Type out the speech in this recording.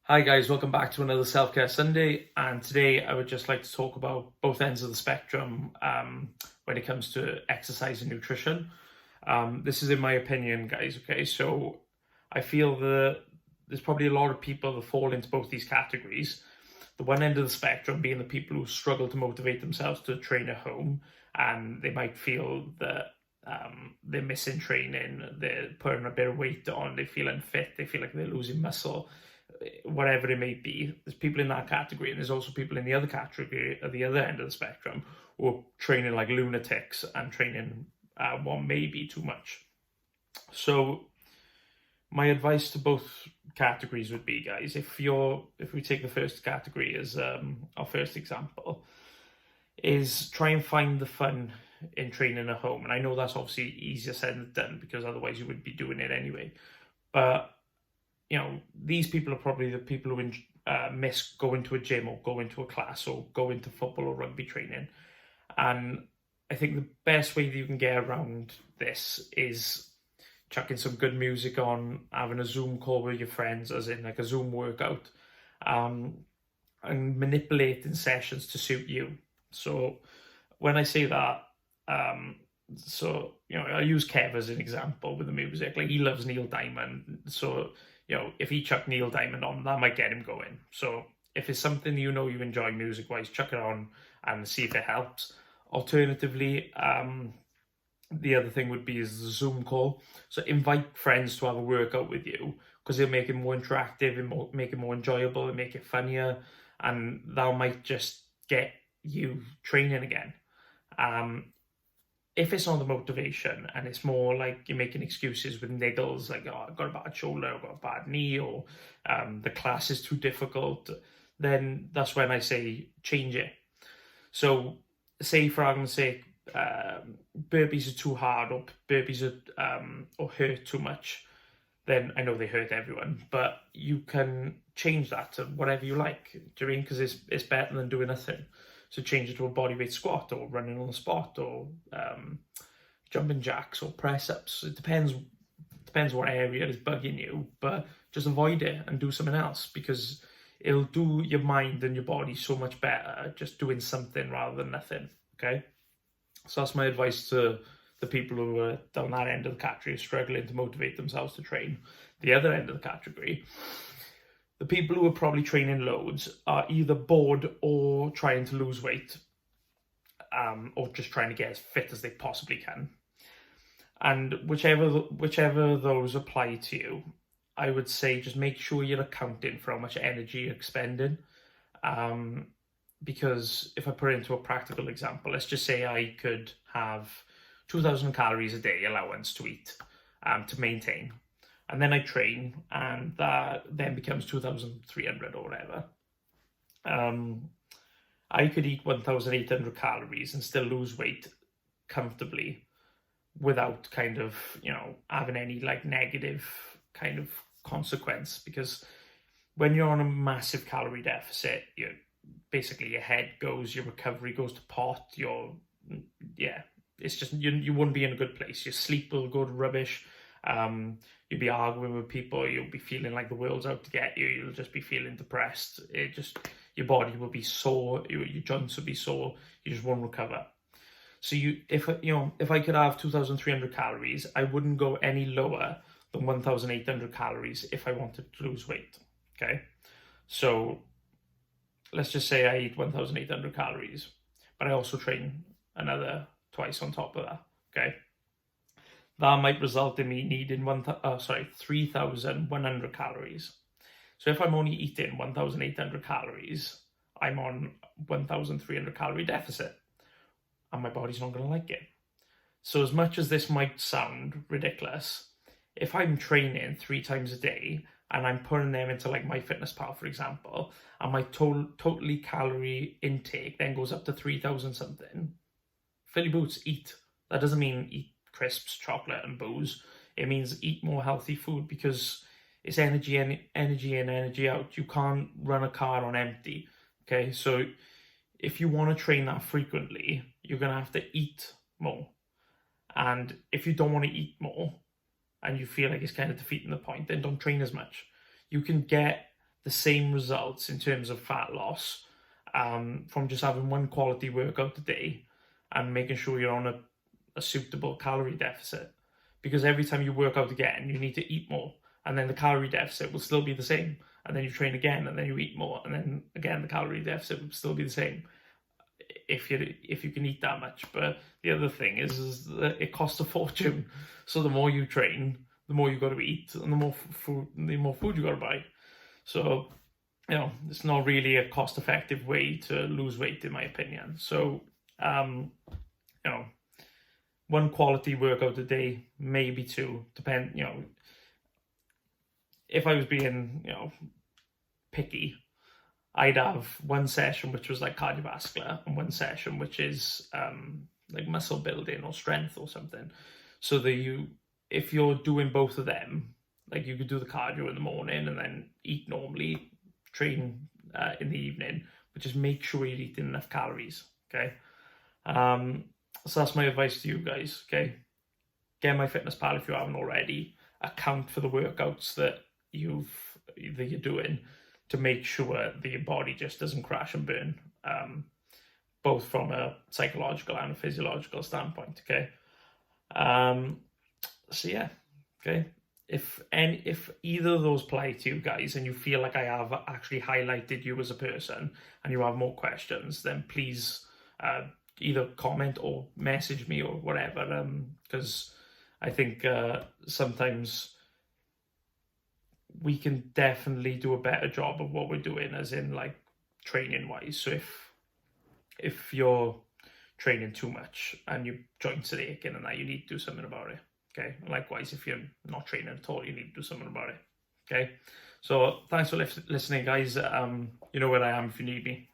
Hi guys, welcome back to another Self-Care Sunday, and today I would just like to talk about both ends of the spectrum when it comes to exercise and nutrition. This is in my opinion, guys, okay? So I feel that there's probably a lot of people that fall into both these categories. The one end of the spectrum being the people who struggle to motivate themselves to train at home, and they might feel that they're missing training, they're putting a bit of weight on, they feel unfit, they feel like they're losing muscle, whatever it may be. There's people in that category, and there's also people in the other category at the other end of the spectrum who are training like lunatics and training what may be too much. So my advice to both categories would be, guys, if we take the first category as our first example, is try and find the fun in training at home. And I know that's obviously easier said than done, because otherwise you would be doing it anyway. But these people are probably the people who miss going to a gym or going to a class or going to football or rugby training. And I think the best way that you can get around this is chucking some good music on, having a Zoom call with your friends, as in like a Zoom workout, and manipulating sessions to suit you. So when I say that, I use Kev as an example with the music. Like, he loves Neil Diamond, so if he chuck Neil Diamond on, that might get him going. So if it's something you enjoy music-wise, chuck it on and see if it helps. Alternatively, the other thing would be is the Zoom call. So invite friends to have a workout with you, because it'll make it more interactive and make it more enjoyable and make it funnier, and that might just get you training again. If it's on the motivation and it's more like you're making excuses with niggles, like, oh, I've got a bad shoulder, I've got a bad knee, or the class is too difficult, then that's when I say change it. So say, for argument's sake, burpees are too hard, or burpees are or hurt too much. Then I know they hurt everyone, but you can change that to whatever you like. Do you mean? Because it's better than doing nothing. So change it to a bodyweight squat, or running on the spot, or jumping jacks, or press ups. It depends what area is bugging you, but just avoid it and do something else, because it'll do your mind and your body so much better just doing something rather than nothing. Okay, so that's my advice to the people who are down that end of the category, struggling to motivate themselves to train. The other end of the category, the people who are probably training loads, are either bored or trying to lose weight, or just trying to get as fit as they possibly can. And whichever those apply to you, I would say just make sure you're accounting for how much energy you're expending. Because if I put it into a practical example, let's just say I could have 2,000 calories a day allowance to eat, to maintain. And then I train, and that then becomes 2,300 or whatever. I could eat 1,800 calories and still lose weight comfortably without kind of, having any like negative kind of consequence. Because when you're on a massive calorie deficit, basically your head goes, your recovery goes to pot, it's just, you wouldn't be in a good place. Your sleep will go to rubbish. You'll be arguing with people, you'll be feeling like the world's out to get you, you'll just be feeling depressed. Your body will be sore, your joints will be sore, you just won't recover. So if I could have 2,300 calories, I wouldn't go any lower than 1,800 calories if I wanted to lose weight. Okay, so let's just say I eat 1,800 calories, but I also train another twice on top of that. Okay, that might result in me needing 3,100 calories. So if I'm only eating 1,800 calories, I'm on 1,300 calorie deficit, and my body's not going to like it. So as much as this might sound ridiculous, if I'm training 3 times a day and I'm putting them into like MyFitnessPal, for example, and my totally calorie intake then goes up to 3,000 something, fill your boots, eat. That doesn't mean eat crisps, chocolate, and booze. It means eat more healthy food, because it's energy in, energy out. You can't run a car on empty. Okay, so if you want to train that frequently, you're going to have to eat more. And if you don't want to eat more, and you feel like it's kind of defeating the point, then don't train as much. You can get the same results in terms of fat loss from just having one quality workout a day and making sure you're on a suitable calorie deficit. Because every time you work out again, you need to eat more, and then the calorie deficit will still be the same. And then you train again, and then you eat more, and then again the calorie deficit will still be the same if you can eat that much. But the other thing is that it costs a fortune. So the more you train, the more you got to eat, and the more food you got to buy. So it's not really a cost-effective way to lose weight, in my opinion. So one quality workout a day, maybe two, depend. If I was being picky, I'd have one session which was like cardiovascular and one session which is like muscle building or strength or something. So that if you're doing both of them, like you could do the cardio in the morning and then eat normally, train in the evening, but just make sure you're eating enough calories. Okay. So that's my advice to you guys. Okay. Get MyFitnessPal if you haven't already. Account for the workouts that you're doing to make sure that your body just doesn't crash and burn, both from a psychological and a physiological standpoint. Okay. So yeah. Okay. If either of those apply to you guys and you feel like I have actually highlighted you as a person and you have more questions, then please either comment or message me or whatever, because I think sometimes we can definitely do a better job of what we're doing, as in like training wise. So if you're training too much and your joints are aching and that, you need to do something about it. Okay. Likewise, if you're not training at all, you need to do something about it. Okay. So thanks for listening, guys. You know where I am if you need me.